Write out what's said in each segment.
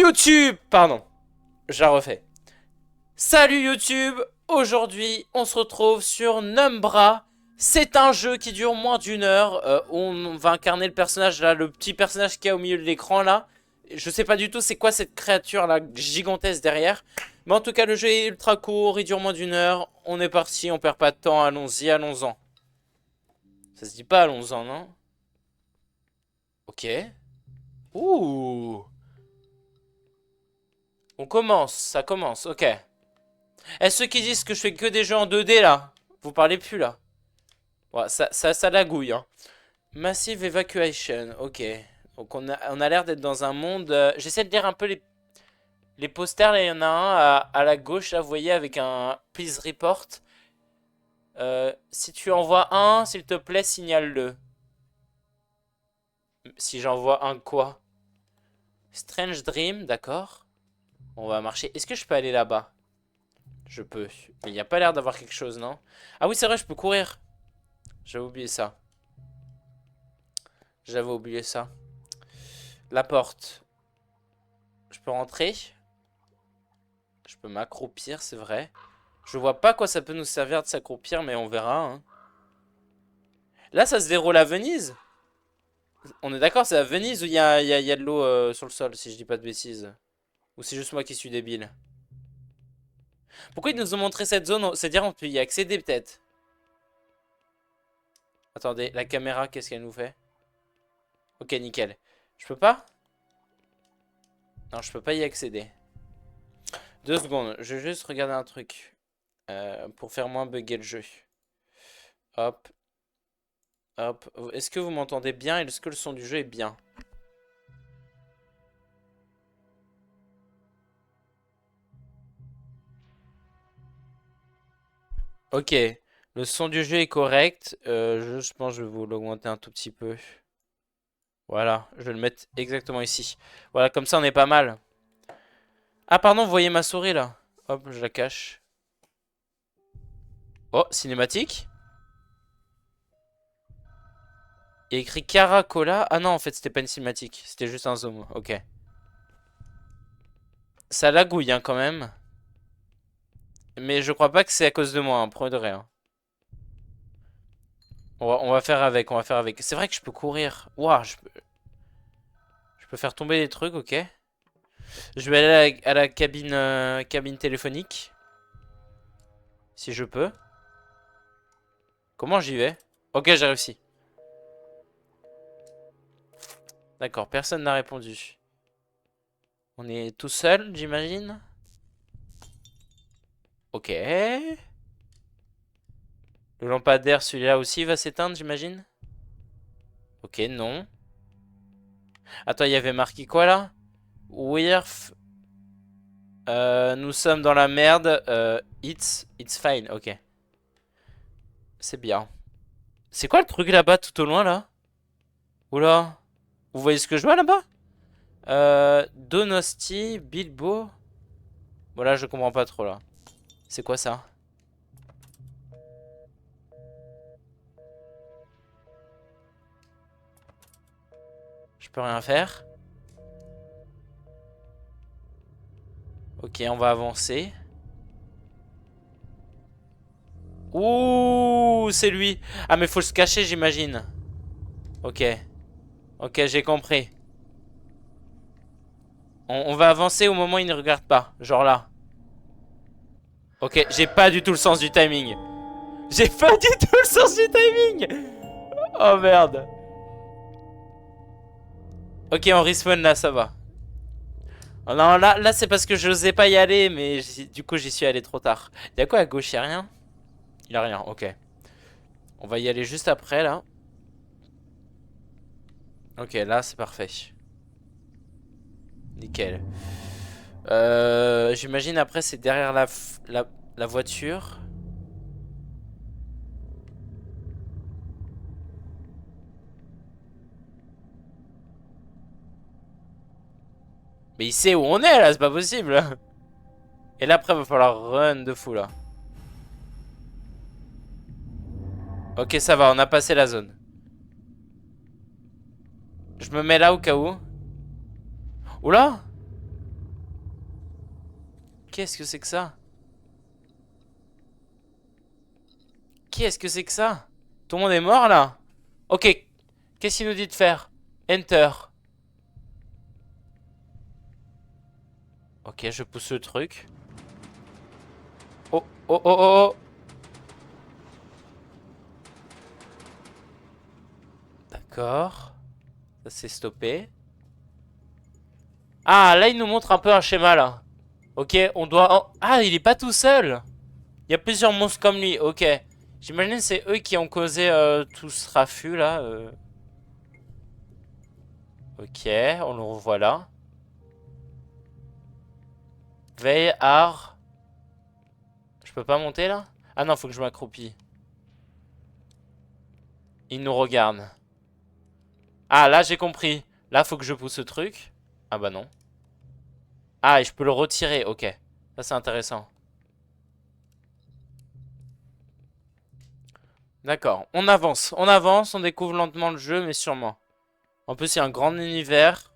YouTube! Pardon, je la refais. Salut YouTube! Aujourd'hui, on se retrouve sur Numbra. C'est un jeu qui dure moins d'une heure. On va incarner le personnage là, le petit personnage qui est au milieu de l'écran là. Je sais pas du tout c'est quoi cette créature là gigantesque derrière. Mais en tout cas, le jeu est ultra court, il dure moins d'une heure. On est parti, on perd pas de temps, allons-y, allons-en. Ça se dit pas allons-en, non? Ok. Ouh! On commence, ça commence, ok. Et ceux qui disent que je fais que des jeux en 2D là, vous parlez plus là. Ouais, ça lagouille, hein. Massive Evacuation, ok. Donc on a l'air d'être dans un monde... J'essaie de lire un peu les posters, là il y en a un à la gauche, là vous voyez, avec un Please Report. Si tu envoies un, s'il te plaît, signale-le. Si j'envoie un quoi? Strange Dream, d'accord. On va marcher. Est-ce que je peux aller là-bas? Je peux. Mais il n'y a pas l'air d'avoir quelque chose, non? Ah oui, c'est vrai, je peux courir. J'avais oublié ça. J'avais oublié ça. La porte. Je peux rentrer? Je peux m'accroupir, c'est vrai. Je vois pas à quoi ça peut nous servir de s'accroupir, mais on verra, hein. Là, ça se déroule à Venise? On est d'accord, c'est à Venise où il y a de l'eau sur le sol, si je dis pas de bêtises. Ou c'est juste moi qui suis débile. Pourquoi ils nous ont montré cette zone? C'est-à-dire on peut y accéder peut-être. Attendez, la caméra, qu'est-ce qu'elle nous fait? Ok, nickel. Je peux pas? Non, je peux pas y accéder. 2 secondes, je vais juste regarder un truc. Pour faire moins bugger le jeu. Hop. Hop. Est-ce que vous m'entendez bien? Est-ce que le son du jeu est bien? Ok. Le son du jeu est correct. Je pense que je vais vous l'augmenter un tout petit peu. Voilà. Je vais le mettre exactement ici. Voilà, comme ça on est pas mal. Ah pardon, vous voyez ma souris là. Hop, je la cache. Oh, cinématique. Il y a écrit Caracola. Ah non, en fait, c'était pas une cinématique. C'était juste un zoom. Ok. Ça lagouille, hein, quand même. Mais je crois pas que c'est à cause de moi, hein, premier de rien. On va faire avec, on va faire avec. C'est vrai que je peux courir. Waouh, je peux faire tomber des trucs, ok. Je vais aller à la cabine, cabine téléphonique. Si je peux. Comment j'y vais? Ok, j'ai réussi. D'accord, personne n'a répondu. On est tout seul, j'imagine. Ok. Le lampadaire, celui-là aussi, va s'éteindre, j'imagine. Ok, non. Attends, il y avait marqué quoi là? We're... nous sommes dans la merde. It's fine, ok. C'est bien. C'est quoi le truc là-bas tout au loin là? Oula. Vous voyez ce que je vois là-bas? Donosti, Bilbo. Voilà, je comprends pas trop là. C'est quoi ça? Je peux rien faire. Ok, on va avancer. Ouh, c'est lui. Ah, mais faut se cacher, j'imagine. Ok. Ok, j'ai compris. On va avancer au moment où il ne regarde pas. Genre là. Ok, j'ai pas du tout le sens du timing. J'ai pas du tout le sens du timing. Oh merde. Ok, on respawn là, ça va. Oh non, là c'est parce que je n'osais pas y aller, mais du coup j'y suis allé trop tard. Y'a quoi à gauche? Y'a rien? Il a rien, ok. On va y aller juste après là. Ok, là c'est parfait. Nickel. J'imagine après c'est derrière la voiture. Mais il sait où on est là, c'est pas possible. Et là après va falloir run de fou là. Ok, ça va, on a passé la zone. Je me mets là au cas où. Oula! Qu'est-ce que c'est que ça? Qu'est-ce que c'est que ça? Tout le monde est mort là? Ok. Qu'est-ce qu'il nous dit de faire? Enter. Ok, je pousse le truc. Oh, oh, oh, oh, oh. D'accord. Ça s'est stoppé. Ah, là, il nous montre un peu un schéma, là. Ok, on doit... Ah, il est pas tout seul. Il y a plusieurs monstres comme lui. Ok. J'imagine que c'est eux qui ont causé tout ce raffut, là. Ok, on le revoit là. Veille, art. Je peux pas monter, là? Ah non, faut que je m'accroupis. Il nous regarde. Ah, là, j'ai compris. Là, faut que je pousse ce truc. Ah bah non. Ah, et je peux le retirer. Ok. Ça, c'est intéressant. D'accord. On avance, on découvre lentement le jeu, mais sûrement. En plus, il y a un grand univers.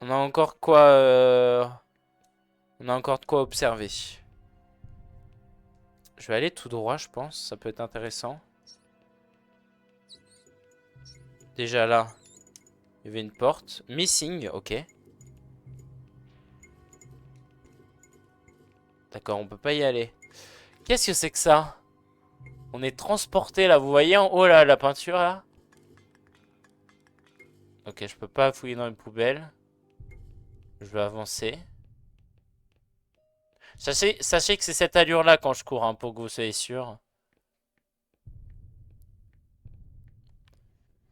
On a encore quoi... On a encore de quoi observer. Je vais aller tout droit, je pense. Ça peut être intéressant. Déjà là, il y avait une porte. Missing, ok. D'accord, on peut pas y aller. Qu'est-ce que c'est que ça? On est transporté là, vous voyez en haut là, la peinture là? Ok, je peux pas fouiller dans les poubelles. Je vais avancer. Sachez que c'est cette allure là quand je cours, hein, pour que vous soyez sûr.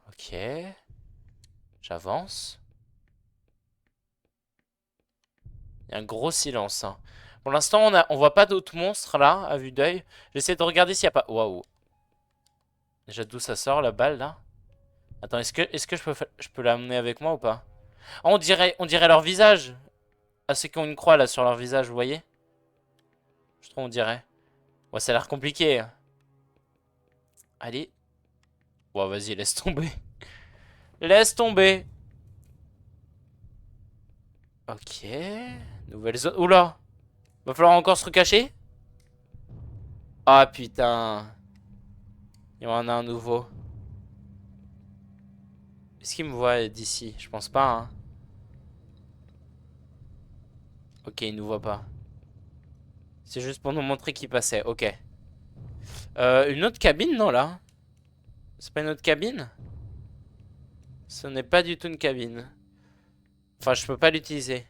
Ok. J'avance. Il y a un gros silence, hein. Pour l'instant, on voit pas d'autres monstres là, à vue d'œil. J'essaie de regarder s'il n'y a pas... Waouh. Déjà d'où ça sort la balle là? Attends, est-ce que je peux l'amener avec moi ou pas? Ah, on dirait leur visage. À ceux qui ont une croix là sur leur visage, vous voyez? Je trouve on dirait. Ouais, ça a l'air compliqué. Allez. Ouais, vas-y, laisse tomber. Laisse tomber. Ok. Nouvelle zone. Oula. Va falloir encore se recacher? Ah putain. Il y en a un nouveau. Est-ce qu'il me voit d'ici? Je pense pas, hein. Ok, il nous voit pas. C'est juste pour nous montrer qu'il passait. Ok. Une autre cabine, non, là? C'est pas une autre cabine? Ce n'est pas du tout une cabine. Enfin, je peux pas l'utiliser.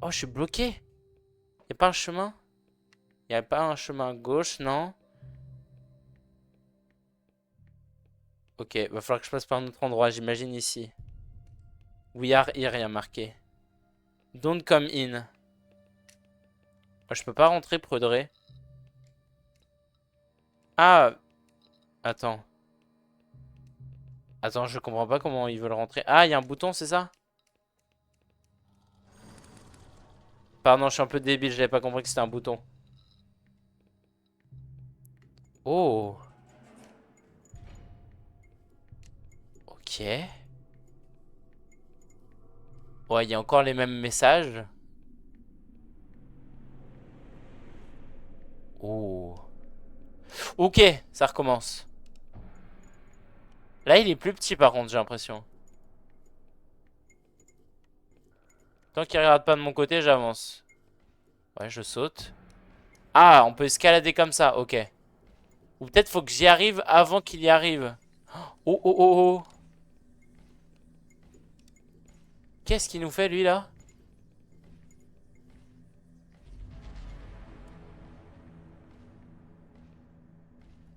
Oh, je suis bloqué. Y a pas un chemin? Y a pas un chemin à gauche, non? Ok, va falloir que je passe par un autre endroit, j'imagine ici. We are here, y a marqué. Don't come in. Oh, je peux pas rentrer, Preudré. Ah, attends. Attends, je comprends pas comment ils veulent rentrer. Ah, il y a un bouton, c'est ça? Pardon, je suis un peu débile, j'avais pas compris que c'était un bouton. Oh. Ok. Ouais, il y a encore les mêmes messages. Oh. Ok, ça recommence. Là, il est plus petit par contre, j'ai l'impression. Tant qu'il regarde pas de mon côté, j'avance. Ouais, je saute. Ah, on peut escalader comme ça, ok. Ou peut-être faut que j'y arrive avant qu'il y arrive. Oh, oh, oh, oh. Qu'est-ce qu'il nous fait, lui, là?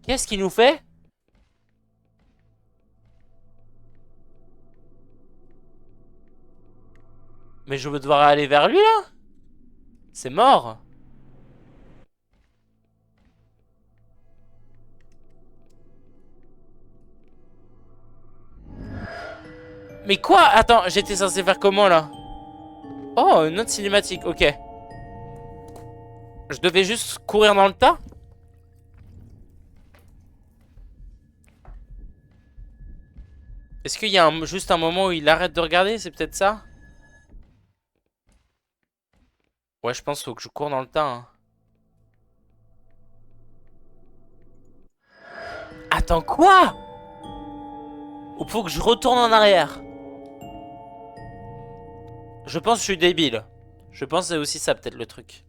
Qu'est-ce qu'il nous fait? Mais je vais devoir aller vers lui, là? C'est mort. Mais quoi? Attends, j'étais censé faire comment, là? Oh, une autre cinématique, ok. Je devais juste courir dans le tas? Est-ce qu'il y a juste un moment où il arrête de regarder? C'est peut-être ça? Ouais, je pense qu'il faut que je cours dans le tas. Hein. Attends, quoi? Ou faut que je retourne en arrière? Je pense que je suis débile. Je pense que c'est aussi ça peut-être le truc.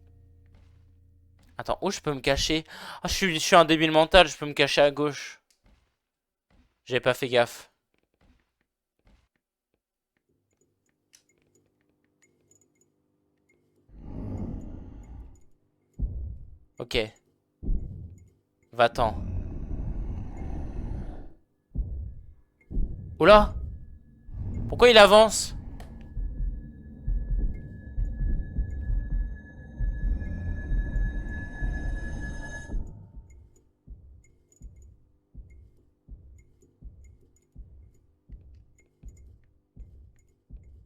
Attends, où je peux me cacher? Ah, je suis un débile mental, je peux me cacher à gauche. J'ai pas fait gaffe. Ok. Va-t'en. Oula! Pourquoi il avance?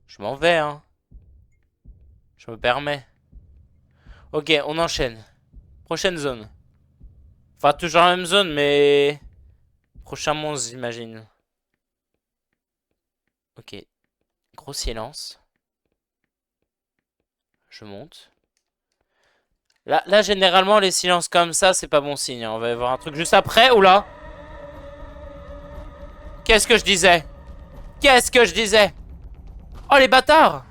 Je m'en vais, hein. Je me permets. Ok, on enchaîne. Prochaine zone. Enfin, toujours la même zone, mais... Prochain monstre, j'imagine. Ok. Gros silence. Je monte. Là, généralement, les silences comme ça, c'est pas bon signe. Hein. On va y voir un truc juste après. Oula! Qu'est-ce que je disais? Qu'est-ce que je disais? Oh, les bâtards!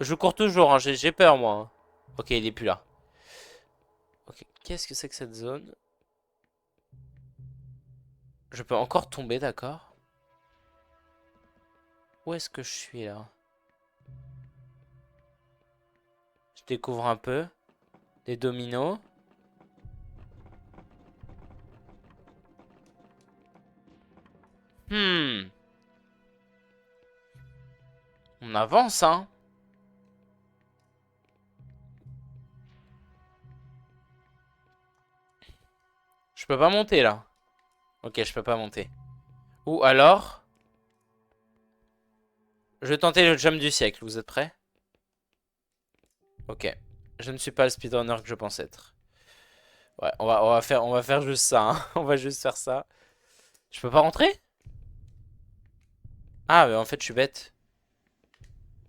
Je cours toujours, hein. J'ai peur, moi. Hein. Ok, il est plus là. Ok, qu'est-ce que c'est que cette zone? Je peux encore tomber, d'accord? Où est-ce que je suis, là? Je découvre un peu. Des dominos. Hmm. On avance, hein? Je peux pas monter, là. Ok, je peux pas monter. Ou alors... Je vais tenter le jump du siècle. Vous êtes prêts? Ok. Je ne suis pas le speedrunner que je pense être. Ouais, on va faire juste ça. Hein. On va juste faire ça. Je peux pas rentrer? Ah, mais en fait, je suis bête.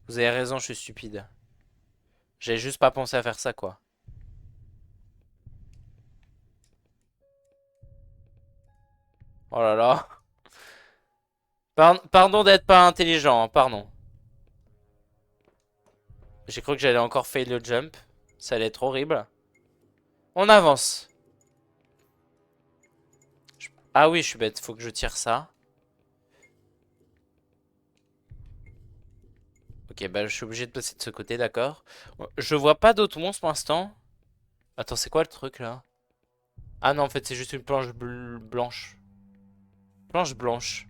Vous avez raison, je suis stupide. J'ai juste pas pensé à faire ça, quoi. Oh là là. Pardon d'être pas intelligent, hein, pardon. J'ai cru que j'allais encore fail le jump. Ça allait être horrible. On avance. Ah oui, je suis bête. Faut que je tire ça. Ok, bah je suis obligé de passer de ce côté, d'accord. Je vois pas d'autres monstres pour l'instant. Attends, c'est quoi le truc là? Ah non, en fait, c'est juste une planche blanche. Planche blanche.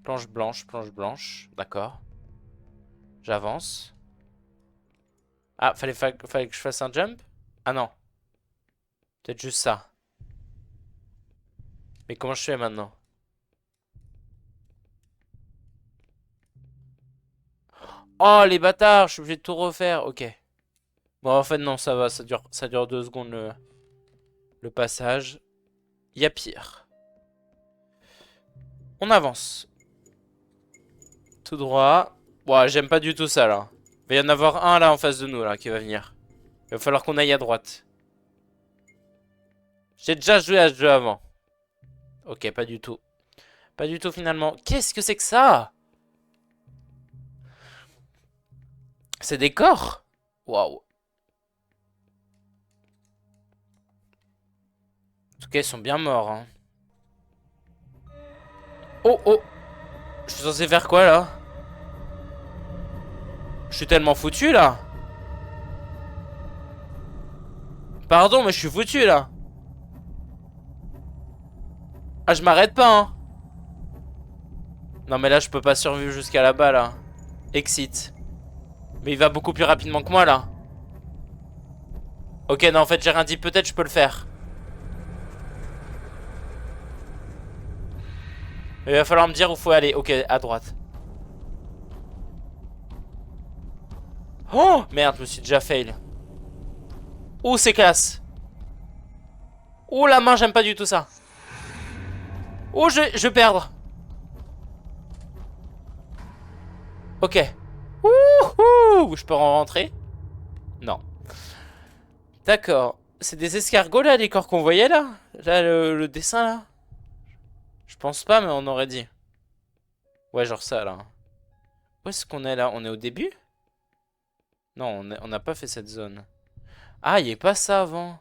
Planche blanche, planche blanche. D'accord. J'avance. Ah, fallait que je fasse un jump? Ah non. Peut-être juste ça. Mais comment je fais maintenant? Oh, les bâtards, je suis obligé de tout refaire. Ok. Bon, en fait, non, ça va. Ça dure 2 secondes le passage. Il y a pire. On avance. Tout droit. Ouais, j'aime pas du tout ça, là. Il va y en avoir un, là, en face de nous, là, qui va venir. Il va falloir qu'on aille à droite. J'ai déjà joué à ce jeu avant. Ok, pas du tout. Pas du tout, finalement. Qu'est-ce que c'est que ça? C'est des corps? Waouh. En tout cas, ils sont bien morts, hein. Oh, oh. Je suis censé faire quoi, là? Je suis tellement foutu, là. Pardon, mais je suis foutu, là. Ah, je m'arrête pas, hein. Non, mais là, je peux pas survivre jusqu'à là-bas, là. Exit. Mais il va beaucoup plus rapidement que moi, là. Ok, non, en fait, j'ai rien dit. Peut-être je peux le faire. Mais il va falloir me dire où faut aller. Ok, à droite. Oh, merde, je me suis déjà fail. Oh, c'est classe. Oh, la main, j'aime pas du tout ça. Oh, je vais perdre. Ok. Wouhou. Wouhou, je peux en rentrer? Non. D'accord. C'est des escargots là, les corps qu'on voyait là? Là, le dessin là? Je pense pas, mais on aurait dit. Ouais, genre ça là. Où est-ce qu'on est là? On est au début? Non, on n'a pas fait cette zone. Ah, il n'y a pas ça avant.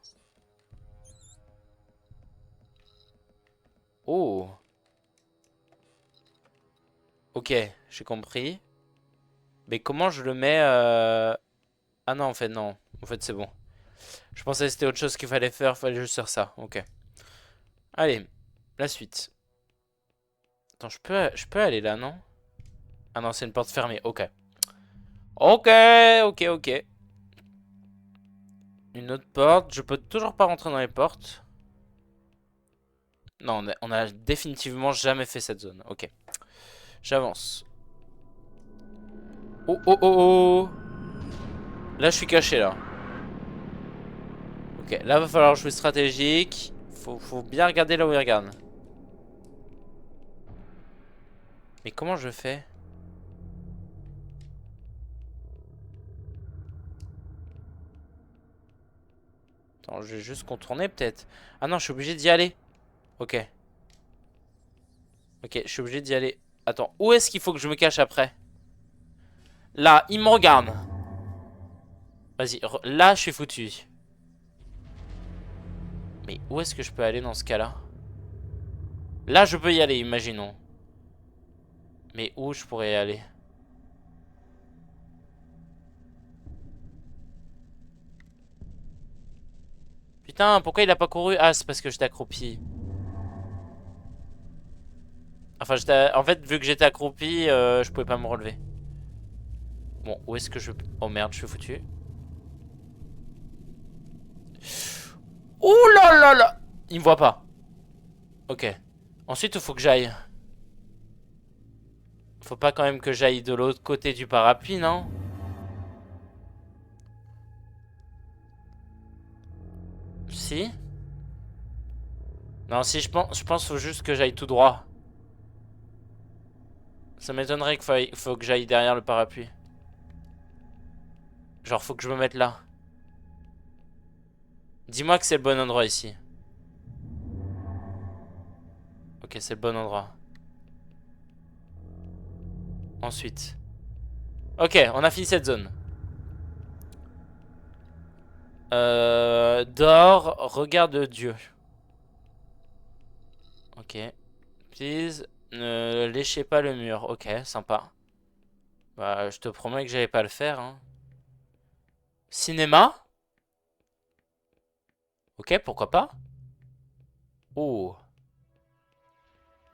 Oh. Ok, j'ai compris. Mais comment je le mets Ah non, en fait, non. En fait, c'est bon. Je pensais que c'était autre chose qu'il fallait faire. Fallait juste faire ça. Ok. Allez, la suite. Attends, je peux aller là, non? Ah non, c'est une porte fermée. Ok. Ok, ok, ok. Une autre porte. Je peux toujours pas rentrer dans les portes. Non, on a définitivement jamais fait cette zone. Ok. J'avance. Oh, oh, oh, oh. Là, je suis caché, là. Ok, là, va falloir jouer stratégique. Faut bien regarder là où il regarde. Mais comment je fais? Attends, je vais juste contourner, peut-être. Ah non, je suis obligé d'y aller. Ok. Ok, je suis obligé d'y aller. Attends, où est-ce qu'il faut que je me cache après? Là, il me regarde. Vas-y, là, je suis foutu. Mais où est-ce que je peux aller dans ce cas-là? Là, je peux y aller, imaginons. Mais où je pourrais y aller? Putain, pourquoi il a pas couru? Ah, c'est parce que j'étais accroupi. Enfin, en fait, vu que j'étais accroupi, je pouvais pas me relever. Bon, où est-ce que je... Oh merde, je suis foutu. Ouh là là là! Il me voit pas. Ok. Ensuite, il faut que j'aille. Faut pas quand même que j'aille de l'autre côté du parapluie, non? Si? Non, si, je pense faut juste que j'aille tout droit. Ça m'étonnerait faut que j'aille derrière le parapluie. Genre, faut que je me mette là. Dis-moi que c'est le bon endroit ici. Ok, c'est le bon endroit. Ensuite. Ok, on a fini cette zone. Dors, regarde Dieu. Ok. Please, ne léchez pas le mur. Ok, sympa. Bah, je te promets que j'allais pas le faire, hein. Cinéma? Ok, pourquoi pas? Oh.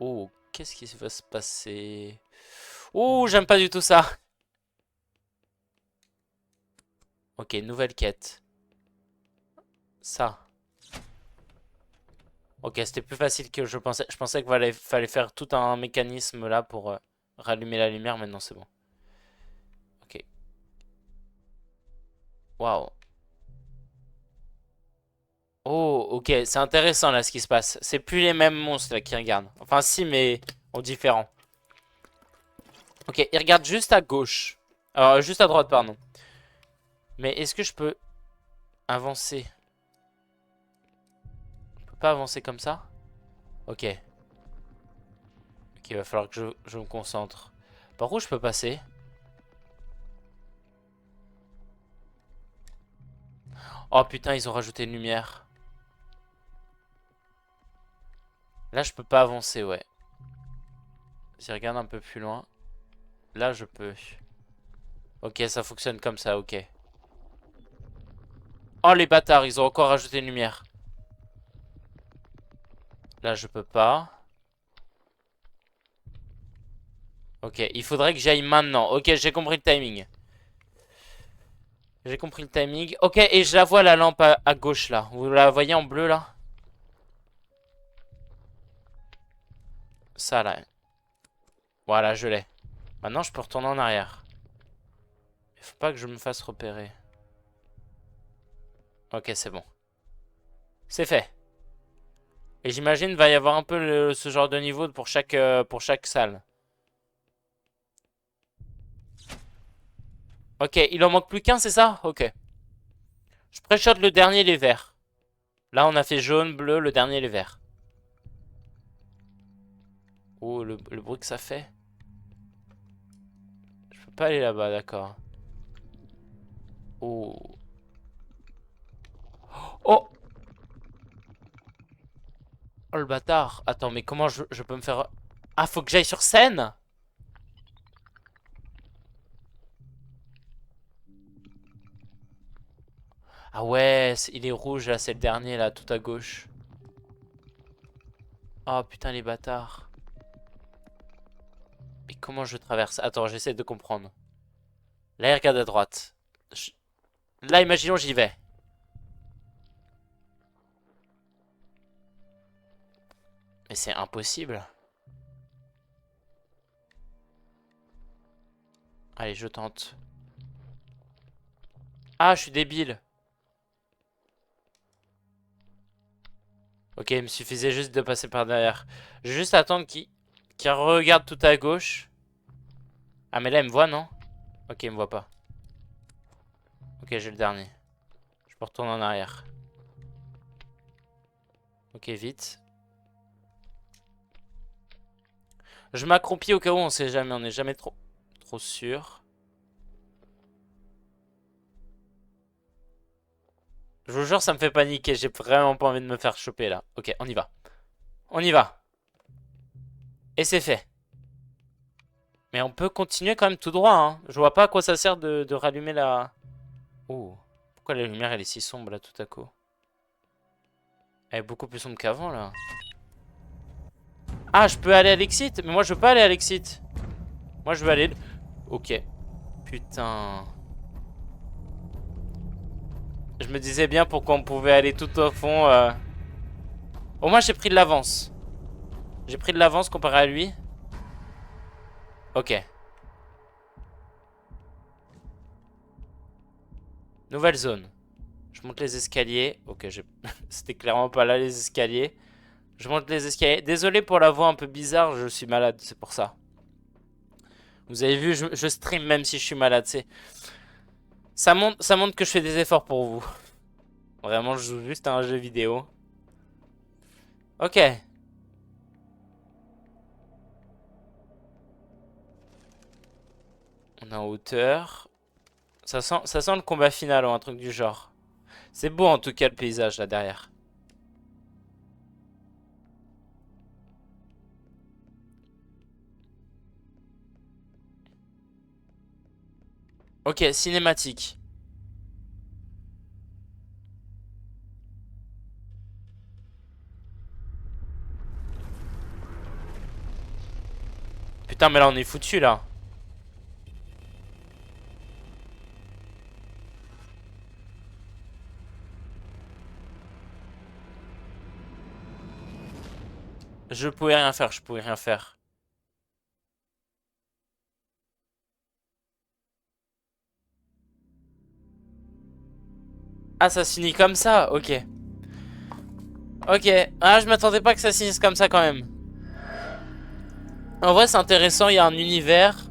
Oh, qu'est-ce qui va se passer? Oh, j'aime pas du tout ça. Ok, nouvelle quête. Ça. Ok, c'était plus facile que je pensais. Je pensais qu'il fallait faire tout un mécanisme là pour rallumer la lumière. Maintenant, c'est bon. Ok. Waouh. Oh, ok, c'est intéressant là ce qui se passe. C'est plus les mêmes monstres là qui regardent. Enfin, si, mais en différent. Ok, ils regardent juste à gauche. Alors, juste à droite, pardon. Mais est-ce que je peux avancer? Je peux pas avancer comme ça? Ok. Ok, il va falloir que je me concentre. Par où je peux passer? Oh putain, ils ont rajouté une lumière. Là, je peux pas avancer, ouais. Si je regarde un peu plus loin. Là, je peux. Ok, ça fonctionne comme ça, ok. Oh, les bâtards, ils ont encore rajouté une lumière. Là, je peux pas. Ok, il faudrait que j'aille maintenant. Ok, j'ai compris le timing. J'ai compris le timing. Ok, et je la vois, la lampe à gauche, là. Vous la voyez en bleu, là? Ça, là. Voilà, je l'ai. Maintenant, je peux retourner en arrière. Il faut pas que je me fasse repérer. Ok, c'est bon. C'est fait. Et j'imagine va y avoir un peu ce genre de niveau pour chaque salle. Ok, il en manque plus qu'un, c'est ça? Ok. Je pré-shot le dernier, les verts. Là, on a fait jaune, bleu, le dernier, les verts. Oh, le bruit que ça fait. Je peux pas aller là-bas, d'accord. Oh. Oh! Oh, le bâtard. Attends, mais comment je peux me faire... Ah, faut que j'aille sur scène? Ah ouais, il est rouge, là, c'est le dernier, là, tout à gauche. Oh, putain, les bâtards. Et comment je traverse? Attends, j'essaie de comprendre. Là, il regarde à droite. Je- Là, imaginons, j'y vais. Mais c'est impossible. Allez, je tente. Ah, je suis débile. Ok, il me suffisait juste de passer par derrière. Je vais juste attendre qu'il regarde tout à gauche. Ah, mais là, il me voit, non? Ok, il me voit pas. Ok, j'ai le dernier. Je peux retourner en arrière. Ok, vite. Je m'accroupis au cas où, on sait jamais. On n'est jamais trop sûr. Je vous jure, ça me fait paniquer. J'ai vraiment pas envie de me faire choper, là. Ok, on y va. On y va. Et c'est fait. Mais on peut continuer quand même tout droit, hein. Je vois pas à quoi ça sert de rallumer la... Oh. Pourquoi la lumière, elle est si sombre, là, tout à coup? Elle est beaucoup plus sombre qu'avant, là. Ah, je peux aller à l'exit? Mais moi, je veux pas aller à l'exit. Moi, je veux aller... Ok. Putain. Je me disais bien pourquoi on pouvait aller tout au fond. Au moins, j'ai pris de l'avance. J'ai pris de l'avance comparé à lui. Ok. Nouvelle zone. Je monte les escaliers. Ok, c'était clairement pas là, les escaliers. Je monte les escaliers. Désolé pour la voix un peu bizarre, je suis malade, c'est pour ça. Vous avez vu, je stream même si je suis malade, c'est... ça montre que je fais des efforts pour vous. Vraiment, je joue juste à un jeu vidéo. Ok. On est en hauteur. Ça sent le combat final ou un truc du genre. C'est beau en tout cas le paysage là derrière. Ok, cinématique. Putain, mais là on est foutu là. Je pouvais rien faire, je pouvais rien faire. Ah, ça se finit comme ça, ok. Ok, ah, je m'attendais pas que ça se finisse comme ça quand même. En vrai, c'est intéressant, il y a un univers.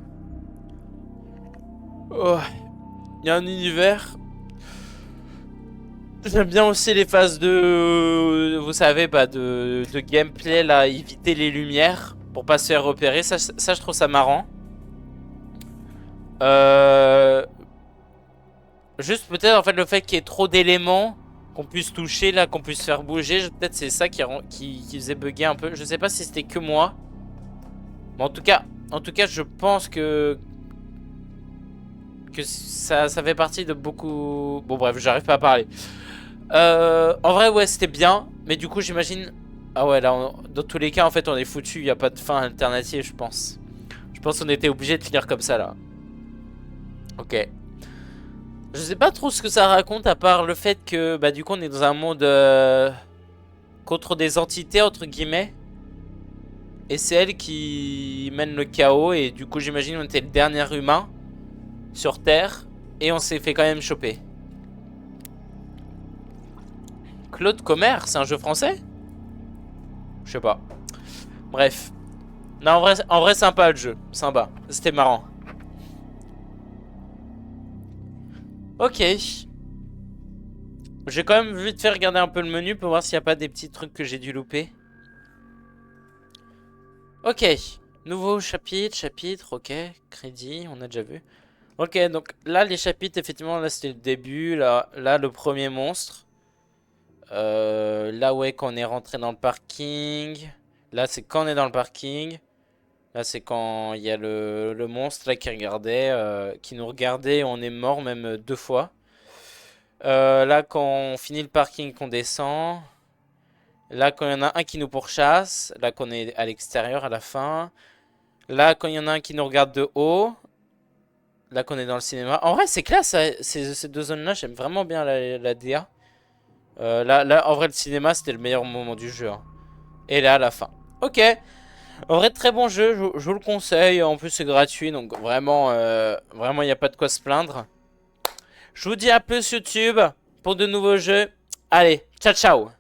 Oh, il y a un univers. J'aime bien aussi les phases de... Vous savez, bah, de gameplay, là, éviter les lumières pour pas se faire repérer. Ça je trouve ça marrant. Euh... Juste peut-être, en fait, le fait qu'il y ait trop d'éléments qu'on puisse toucher, là, qu'on puisse faire bouger. Peut-être c'est ça qui faisait bugger un peu. Je sais pas si c'était que moi. Mais en tout cas, je pense que ça fait partie de beaucoup... Bon, bref, j'arrive pas à parler. En vrai, ouais, c'était bien. Mais du coup, j'imagine... Ah ouais, là, dans tous les cas, en fait, on est foutu. Il n'y a pas de fin alternative, je pense. Je pense qu'on était obligé de finir comme ça, là. Ok. Je sais pas trop ce que ça raconte, à part le fait que, bah, du coup, on est dans un monde contre des entités, entre guillemets. Et c'est elle qui mène le chaos. Et du coup, j'imagine on était le dernier humain sur Terre. Et on s'est fait quand même choper. Claude Commer, c'est un jeu français? Je sais pas. Bref. Non, en vrai sympa le jeu. Sympa. C'était marrant. Ok. J'ai quand même vite fait regarder un peu le menu pour voir s'il n'y a pas des petits trucs que j'ai dû louper. Ok. Nouveau chapitre, ok. Crédit, on a déjà vu. Ok, donc là, les chapitres, effectivement, là, c'était le début. Là, le premier monstre. Là, ouais, quand on est rentré dans le parking. Là, c'est quand on est dans le parking. Là, c'est quand il y a le monstre là qui regardait, qui nous regardait. On est mort même 2 fois. Là, quand on finit le parking, qu'on descend. Là, quand il y en a un qui nous pourchasse. Là, qu'on est à l'extérieur à la fin. Là, quand il y en a un qui nous regarde de haut. Là, qu'on est dans le cinéma. En vrai, c'est classe, ces deux zones-là. J'aime vraiment bien la DA. Là, en vrai, le cinéma, c'était le meilleur moment du jeu, hein. Et là, à la fin. Ok. En vrai, très bon jeu. Je vous le conseille. En plus, c'est gratuit. Donc, vraiment, vraiment, il n'y a pas de quoi se plaindre. Je vous dis à plus, YouTube, pour de nouveaux jeux. Allez, ciao, ciao.